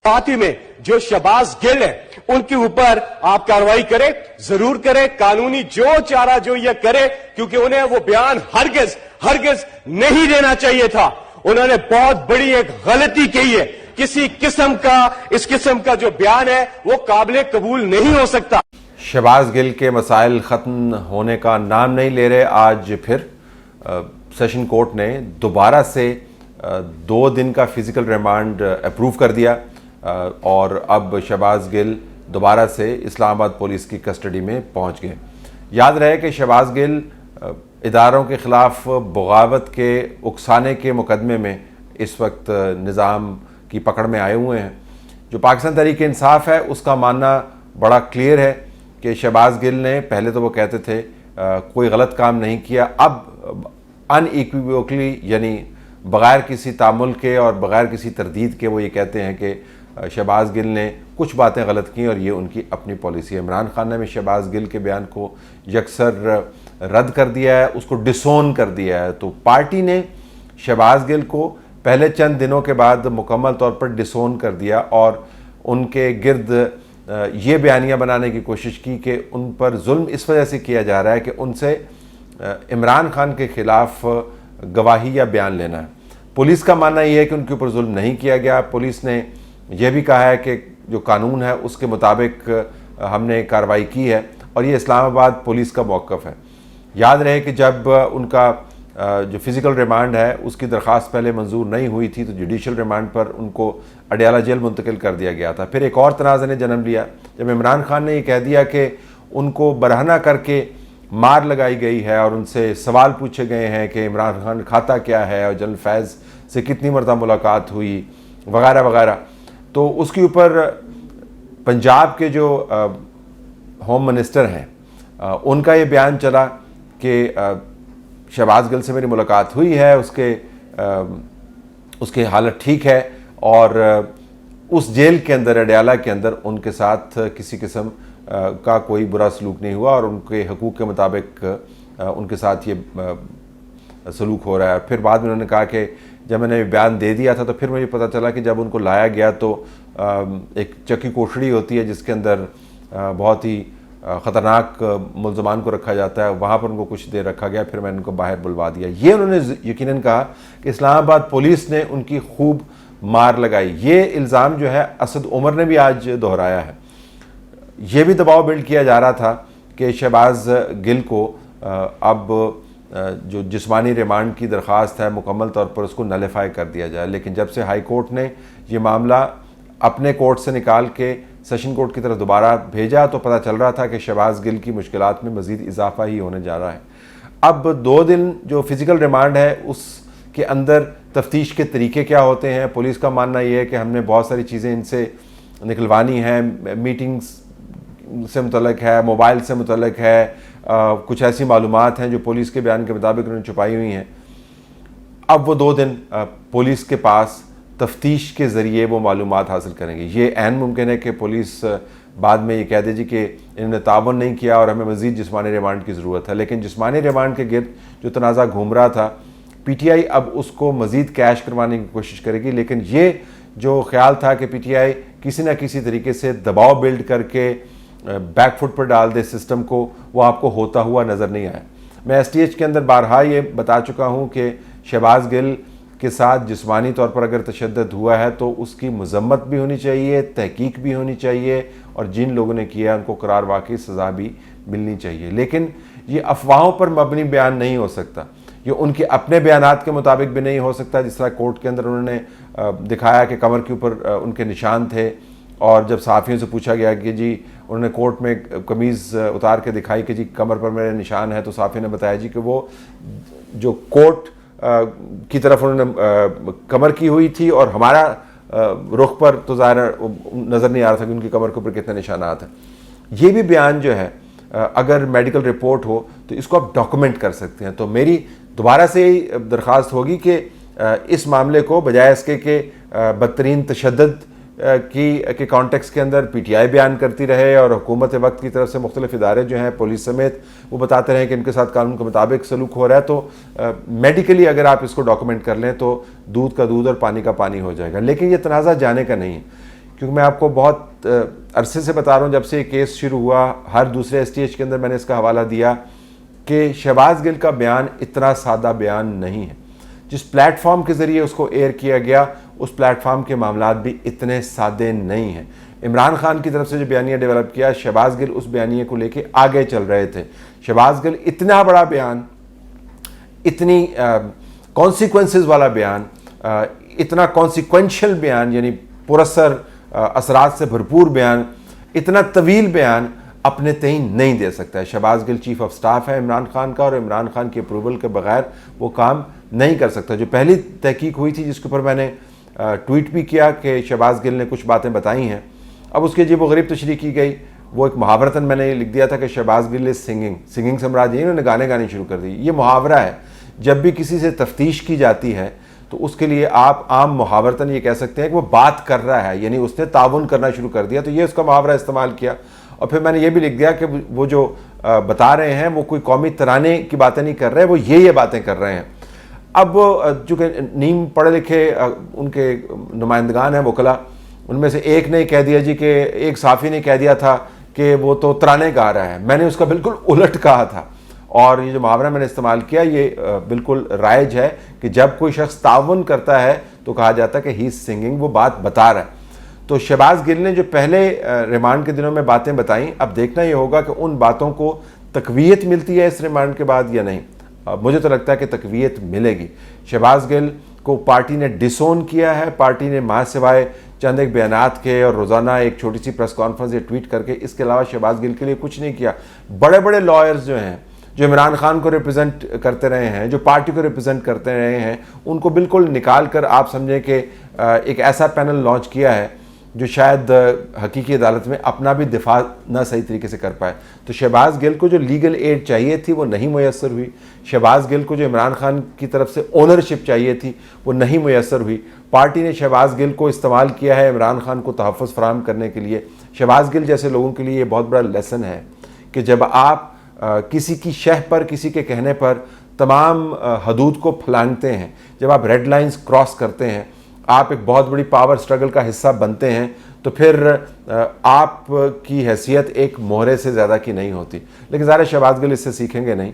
साथ ही में जो शहबाज गिल है उनके ऊपर आप कार्रवाई करें, जरूर करें, कानूनी जो चारा जो ये करे, क्योंकि उन्हें वो बयान हरगिज नहीं देना चाहिए था। उन्होंने बहुत बड़ी एक गलती की है। इस किस्म का जो बयान है वो काबिल कबूल नहीं हो सकता। शहबाज गिल के मसाइल ख़त्म होने का नाम नहीं ले रहे। आज फिर सेशन कोर्ट ने दोबारा से 2 दिन का फिजिकल रिमांड अप्रूव कर दिया और अब शहबाज गिल दोबारा से इस्लामाबाद पुलिस की कस्टडी में पहुंच गए। याद रहे कि शहबाज गिल इदारों के ख़िलाफ़ बगावत के उकसाने के मुकदमे में इस वक्त निज़ाम की पकड़ में आए हुए हैं। जो पाकिस्तान तहरीक इंसाफ है उसका मानना बड़ा क्लियर है कि शहबाज गिल ने, पहले तो वो कहते थे कोई गलत काम नहीं किया, अब अनइक्विवोकली यानी बग़ैर किसी तामुल के और बग़ैर किसी तरदीद के वो ये कहते हैं कि शहबाज गिल ने कुछ बातें गलत की और ये उनकी अपनी पॉलिसी है। इमरान खान ने भी शहबाज गिल के बयान को यकसर रद्द कर दिया है, उसको डिसोन कर दिया है। तो पार्टी ने शहबाज गिल को पहले चंद दिनों के बाद मुकम्मल तौर पर डिसोन कर दिया और उनके गिर्द ये बयानियाँ बनाने की कोशिश की कि उन पर जुल्म इस वजह से किया जा रहा है कि उनसे इमरान खान के ख़िलाफ़ गवाही या बयान लेना है। पुलिस का मानना यह है कि उनके ऊपर जुल्म नहीं किया गया। पुलिस ने यह भी कहा है कि जो कानून है उसके मुताबिक हमने कार्रवाई की है और ये इस्लामाबाद पुलिस का मौक़िफ़ है। याद रहे कि जब उनका जो फिज़िकल रिमांड है उसकी दरख्वास्त पहले मंजूर नहीं हुई थी तो जुडिशल रिमांड पर उनको अडयाला जेल मुंतकिल कर दिया गया था। फिर एक और तनाज़े ने जन्म लिया जब इमरान खान ने ये कह दिया कि उनको बरहना करके मार लगाई गई है और उनसे सवाल पूछे गए हैं कि इमरान खान खाता क्या है और जनरल फैज़ से कितनी मरतबा मुलाकात हुई वगैरह वगैरह। तो उसके ऊपर पंजाब के जो होम मिनिस्टर हैं उनका ये बयान चला कि शहबाज गिल से मेरी मुलाकात हुई है, उसकी हालत ठीक है और उस जेल के अंदर अडयाला के अंदर उनके साथ किसी किस्म का कोई बुरा सलूक नहीं हुआ और उनके हकूक़ के मुताबिक उनके साथ ये सलूक हो रहा है। फिर बाद में उन्होंने कहा कि जब मैंने बयान दे दिया था तो फिर मुझे पता चला कि जब उनको लाया गया तो एक चक्की कोठड़ी होती है जिसके अंदर बहुत ही ख़तरनाक मुल्ज़मान को रखा जाता है, वहाँ पर उनको कुछ देर रखा गया, फिर मैंने उनको बाहर बुलवा दिया। ये उन्होंने यकीनन कहा कि इस्लामाबाद पुलिस ने उनकी खूब मार लगाई। ये इल्ज़ाम जो है असद उमर ने भी आज दोहराया है। ये भी दबाव बिल्ड किया जा रहा था कि शहबाज गिल को अब जो जिस्मानी रिमांड की दरख्वास्त है मुकम्मल तौर पर उसको नलिफाई कर दिया जाए, लेकिन जब से हाई कोर्ट ने ये मामला अपने कोर्ट से निकाल के सेशन कोर्ट की तरफ दोबारा भेजा तो पता चल रहा था कि शहबाज गिल की मुश्किलात में मज़ीद इजाफा ही होने जा रहा है। अब 2 दिन जो फिज़िकल रिमांड है उसके अंदर तफ्तीश के तरीके क्या होते हैं, पुलिस का मानना ये है कि हमने बहुत सारी चीज़ें इनसे निकलवानी हैं, मीटिंग्स से मुतल्लिक है, मोबाइल से मुतल्लिक है, कुछ ऐसी मालूमात हैं जो पुलिस के बयान के मुताबिक उन्होंने छुपाई हुई हैं। अब वो 2 दिन पुलिस के पास तफ्तीश के ज़रिए वो मालूमात हासिल करेंगे। ये ऐन मुमकिन है कि पुलिस बाद में ये कह दे जी कि इन्होंने तावन नहीं किया और हमें मज़ीद जिस्मानी रिमांड की ज़रूरत है, लेकिन जिस्मानी रिमांड के गिर्द जो तनाज़ा घूम रहा था PTI अब उसको मज़ीद कैश करवाने की कोशिश करेगी। लेकिन ये जो ख्याल था कि PTI किसी न किसी तरीके से दबाव बिल्ड करके बैक फुट पर डाल दे सिस्टम को, वो आपको होता हुआ नज़र नहीं आया। मैं STH के अंदर बारहा ये बता चुका हूँ कि शहबाज गिल के साथ जिस्मानी तौर पर अगर तशद्दुद हुआ है तो उसकी मज़म्मत भी होनी चाहिए, तहकीक भी होनी चाहिए और जिन लोगों ने किया उनको करार वाकई सज़ा भी मिलनी चाहिए। लेकिन ये अफवाहों पर मबनी बयान नहीं हो सकता, ये उनके अपने बयानात के मुताबिक भी नहीं हो सकता। जिस तरह कोर्ट के अंदर उन्होंने दिखाया कि कमर के ऊपर उनके निशान थे और जब सहाफ़ियों से पूछा गया कि जी, उन्होंने कोर्ट में कमीज़ उतार के दिखाई कि जी कमर पर मेरे निशान है, तो सहाफ़ी ने बताया जी कि वो जो कोर्ट की तरफ उन्होंने कमर की हुई थी और हमारा रुख पर तो ज़ाहिर नज़र नहीं आ रहा था कि उनकी कमर के ऊपर कितने निशानात हैं। ये भी बयान जो है अगर मेडिकल रिपोर्ट हो तो इसको आप डॉक्यूमेंट कर सकते हैं। तो मेरी दोबारा से ही दरख्वास्त होगी कि इस मामले को बजाय इसके कि बदतरीन तशद्दुद के कॉन्टेक्स्ट के अंदर PTI बयान करती रहे और हुकूमत वक्त की तरफ से मुख्तलिफ इदारे जो हैं पुलिस समेत वो बताते रहे कि इनके साथ कानून के मुताबिक सलूक हो रहा है, तो मेडिकली अगर आप इसको डॉक्यूमेंट कर लें तो दूध का दूध और पानी का पानी हो जाएगा। लेकिन ये तनाज़ा जाने का नहीं है, کیونکہ میں آپ کو بہت عرصے سے بتا رہا ہوں، جب سے یہ کیس شروع ہوا ہر دوسرے STH کے اندر میں نے اس کا حوالہ دیا کہ شہباز گل کا بیان اتنا سادہ بیان نہیں ہے. جس پلیٹ فارم کے ذریعے اس کو ایئر کیا گیا اس پلیٹ فارم کے معاملات بھی اتنے سادے نہیں ہیں. عمران خان کی طرف سے جو بیانیہ ڈیولپ کیا، شہباز گل اس بیانیے کو لے کے آگے چل رہے تھے. شہباز گل اتنا بڑا بیان، اتنی کانسیکوینسز والا بیان، اتنا کانسیکوینشل بیان، یعنی پراثر اثرات سے بھرپور بیان، اتنا طویل بیان اپنے تئیں نہیں دے سکتا ہے. شہباز گل چیف آف سٹاف ہے عمران خان کا، اور عمران خان کی اپروول کے بغیر وہ کام نہیں کر سکتا. جو پہلی تحقیق ہوئی تھی جس کے اوپر میں نے ٹویٹ بھی کیا کہ شہباز گل نے کچھ باتیں بتائی ہیں، اب اس کی عجیب و غریب تشریح کی گئی. وہ ایک محاورتاً میں نے یہ لکھ دیا تھا کہ شہباز گل از سنگنگ سے مراد یہ انہوں نے گانے گانے شروع کر دی. یہ محاورہ ہے. جب بھی کسی سے تفتیش کی جاتی ہے تو اس کے لیے آپ عام محاورتاً یہ کہہ سکتے ہیں کہ وہ بات کر رہا ہے، یعنی اس نے تعاون کرنا شروع کر دیا، تو یہ اس کا محاورہ استعمال کیا. اور پھر میں نے یہ بھی لکھ دیا کہ وہ جو بتا رہے ہیں وہ کوئی قومی ترانے کی باتیں نہیں کر رہے، وہ یہ باتیں کر رہے ہیں. اب چونکہ نیم پڑھے لکھے ان کے نمائندگان ہیں وکلا، ان میں سے ایک نے کہہ دیا جی کہ ایک صحافی نے کہہ دیا تھا کہ وہ تو ترانے گا رہا ہے. میں نے اس کا بالکل الٹ کہا تھا، اور یہ جو محاورہ میں نے استعمال کیا یہ بالکل رائج ہے کہ جب کوئی شخص تعاون کرتا ہے تو کہا جاتا ہے کہ ہی از سنگنگ، وہ بات بتا رہا ہے. تو شہباز گل نے جو پہلے ریمانڈ کے دنوں میں باتیں بتائیں، اب دیکھنا یہ ہوگا کہ ان باتوں کو تقویت ملتی ہے اس ریمانڈ کے بعد یا نہیں. مجھے تو لگتا ہے کہ تقویت ملے گی. شہباز گل کو پارٹی نے ڈسون کیا ہے، پارٹی نے ماں سوائے چند ایک بیانات کے اور روزانہ ایک چھوٹی سی پریس کانفرنس یا ٹویٹ کر کے اس کے علاوہ شہباز گل کے لیے کچھ نہیں کیا. بڑے بڑے لائرز جو ہیں، جو عمران خان کو ریپرزینٹ کرتے رہے ہیں، جو پارٹی کو ریپرزینٹ کرتے رہے ہیں، ان کو بالکل نکال کر آپ سمجھیں کہ ایک ایسا پینل لانچ کیا ہے جو شاید حقیقی عدالت میں اپنا بھی دفاع نہ صحیح طریقے سے کر پائے. تو شہباز گل کو جو لیگل ایڈ چاہیے تھی وہ نہیں میسر ہوئی. شہباز گل کو جو عمران خان کی طرف سے اونرشپ چاہیے تھی وہ نہیں میسر ہوئی. پارٹی نے شہباز گل کو استعمال کیا ہے عمران خان کو تحفظ فراہم کرنے کے لیے. شہباز گل جیسے لوگوں کے لیے یہ بہت بڑا لیسن ہے کہ جب آپ کسی کی شہ پر، کسی کے کہنے پر تمام حدود کو پھلانگتے ہیں، جب آپ ریڈ لائنز کراس کرتے ہیں، آپ ایک بہت بڑی پاور سٹرگل کا حصہ بنتے ہیں، تو پھر آپ کی حیثیت ایک مہرے سے زیادہ کی نہیں ہوتی. لیکن ظاہر شہباز گل اس سے سیکھیں گے نہیں.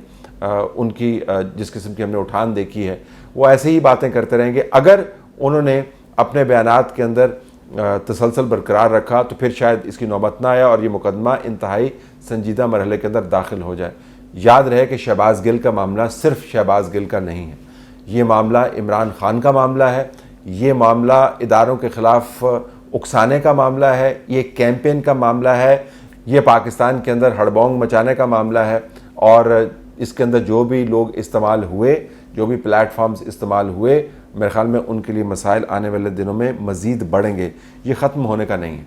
ان کی جس قسم کی ہم نے اٹھان دیکھی ہے وہ ایسے ہی باتیں کرتے رہیں گے. اگر انہوں نے اپنے بیانات کے اندر تسلسل برقرار رکھا تو پھر شاید اس کی نوبت نہ آیا اور یہ مقدمہ انتہائی سنجیدہ مرحلے کے اندر داخل ہو جائے. یاد رہے کہ شہباز گل کا معاملہ صرف شہباز گل کا نہیں ہے، یہ معاملہ عمران خان کا معاملہ ہے، یہ معاملہ اداروں کے خلاف اکسانے کا معاملہ ہے، یہ کیمپین کا معاملہ ہے، یہ پاکستان کے اندر ہڑبونگ مچانے کا معاملہ ہے. اور اس کے اندر جو بھی لوگ استعمال ہوئے، جو بھی پلیٹ فارمز استعمال ہوئے، میرے خیال میں ان کے لیے مسائل آنے والے دنوں میں مزید بڑھیں گے. یہ ختم ہونے کا نہیں ہے.